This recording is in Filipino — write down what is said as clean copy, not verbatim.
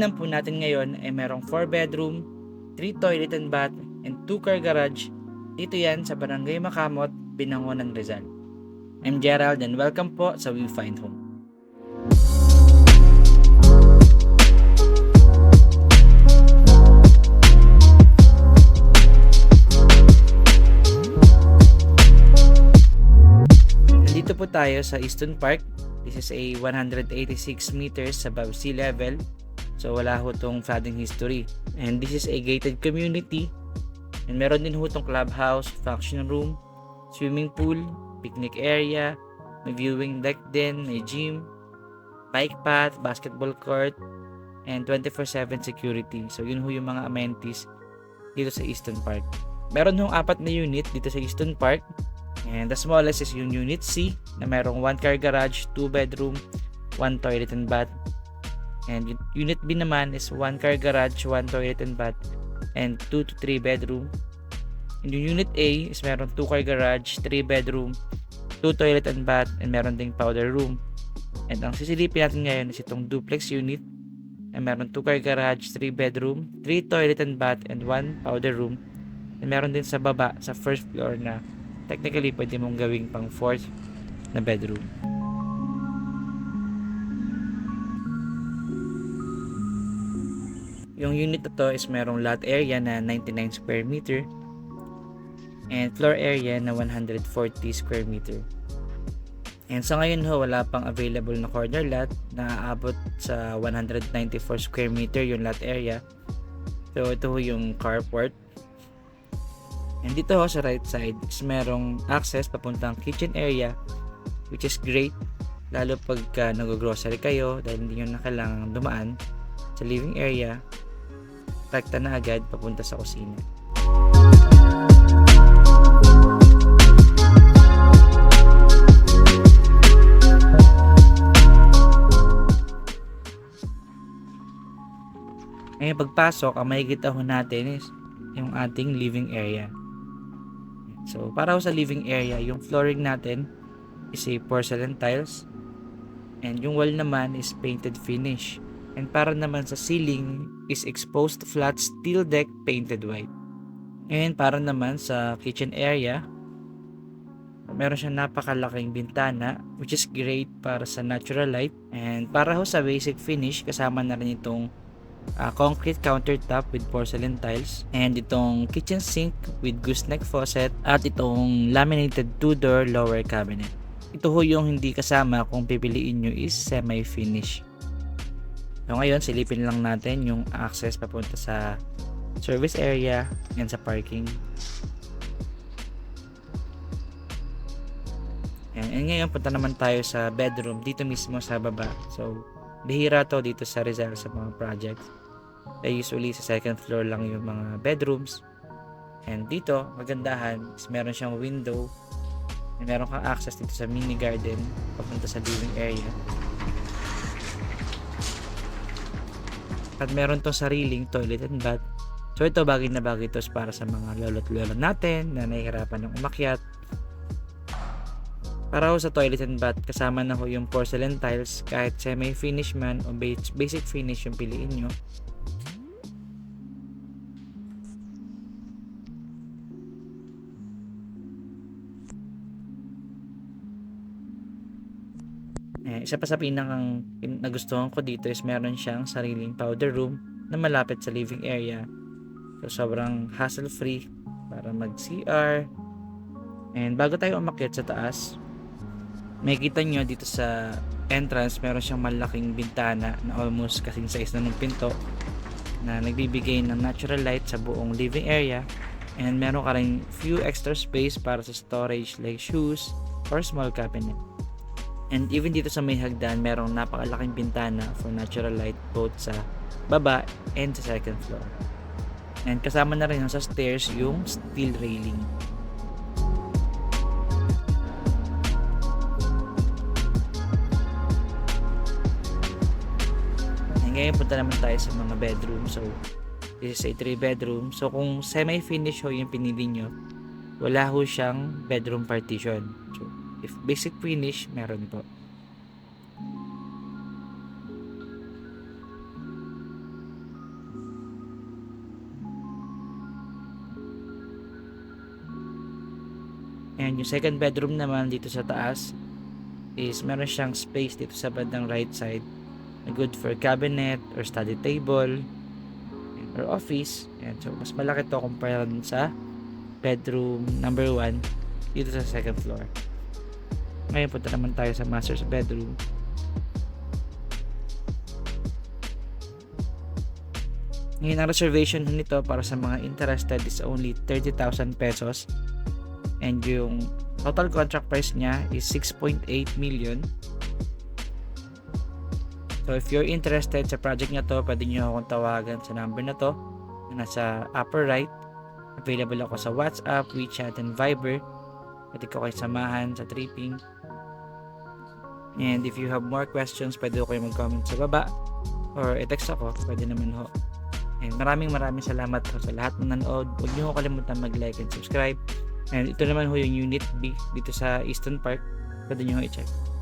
titignan po natin ngayon ay merong 4 bedroom, 3 toilet and bath, and 2 car garage. Dito yan sa Barangay Makamot, Binangonan, Rizal. I'm Gerald and welcome po sa We Find Home. Nandito po tayo sa Easton Park. This is a 186 meters above sea level. So wala ho tong flooding history. And this is a gated community. And meron din ho tong clubhouse, function room, swimming pool, picnic area, may viewing deck din, may gym, bike path, basketball court, and 24/7 security. So yun ho yung mga amenities dito sa Easton Park. Meron hong 4 na unit dito sa Easton Park. And the smallest is yung Unit C na merong 1 car garage, 2 bedroom, 1 toilet and bath. And Unit B naman is 1 car garage, 1 toilet and bath, and 2 to 3 bedroom. And yung Unit A is meron 2 car garage, 3 bedroom, 2 toilet and bath, and meron ding powder room. And ang sisilipin natin ngayon is itong duplex unit na meron 2 car garage, 3 bedroom, 3 toilet and bath, and 1 powder room. And meron din sa baba, sa first floor na technically pwede mong gawing pang 4th na bedroom. Yung unit na to is merong lot area na 99 square meter and floor area na 140 square meter. And sa ngayon ho, wala pang available na corner lot na aabot sa 194 square meter yung lot area. So ito ho yung carport. And dito ho sa right side is merong access papuntang kitchen area, which is great lalo pagka nag-grocery kayo dahil hindi nyo na kailangan dumaan sa living area, rekta na agad papunta sa kusina. Ngayon pagpasok, ang makikita ho natin is yung ating living area. So, para sa living area, yung flooring natin is a porcelain tiles. And yung wall naman is painted finish. And para naman sa ceiling is exposed flat steel deck painted white. And para naman sa kitchen area, meron siyang napakalaking bintana which is great para sa natural light. And para ho sa basic finish, kasama na rin itong concrete countertop with porcelain tiles and itong kitchen sink with gooseneck faucet at itong laminated 2-door lower cabinet. Ito ho yung hindi kasama kung pipiliin nyo is semi-finish. So ngayon silipin lang natin yung access papunta sa service area and sa parking. And ngayon punta naman tayo sa bedroom dito mismo sa baba. So bihira to dito sa Rizal sa mga projects. Usually sa second floor lang yung mga bedrooms. And dito, magandahan is meron siyang window. And meron kang access dito sa mini garden papunta sa living area. At meron tong sariling toilet and bath. So ito bagay na bagay ito para sa mga lolo't lolo natin na nahihirapan ng umakyat. Para ho sa toilet and bath, kasama na ho yung porcelain tiles kahit semi-finish man o basic finish yung piliin nyo. Isa pa sa pinakang nagustuhan ko dito is meron siyang sariling powder room na malapit sa living area. So sobrang hassle-free para mag-CR. And bago tayo umakyat sa taas, makikita nyo dito sa entrance meron siyang malaking bintana na almost kasing size na ng pinto na nagbibigay ng natural light sa buong living area. And meron ka rin few extra space para sa storage like shoes or small cabinet. And even dito sa may hagdan, merong napakalaking bintana for natural light both sa baba and sa second floor. And kasama na rin sa stairs yung steel railing. And ngayon punta naman tayo sa mga bedroom. So this is a 3 bedroom. So kung semi-finish ho yung pinili nyo, wala ho siyang bedroom partition. So if basic finish, meron po. And yung second bedroom naman dito sa taas is meron siyang space dito sa bandang right side na good for cabinet or study table or office. Ayan, so mas malaki to compare dun sa bedroom number 1 dito sa second floor. Ngayon punta naman tayo sa master's bedroom. Ngayon ang reservation nito para sa mga interested is only 30,000 pesos. And yung total contract price niya is 6.8 million. So if you're interested sa project niya to, pwede nyo akong tawagan sa number na to na nasa upper right. Available ako sa WhatsApp, WeChat, and Viber. Pwede ko kayo samahan sa tripping. And if you have more questions, pwede ko kayo mag-comment sa baba or i-text ako, pwede naman ho. And maraming salamat ho sa lahat ng nanood. Huwag niyo ho kalimutan mag-like and subscribe. And ito naman ho yung Unit B dito sa Easton Park. Pwede nyo i-check.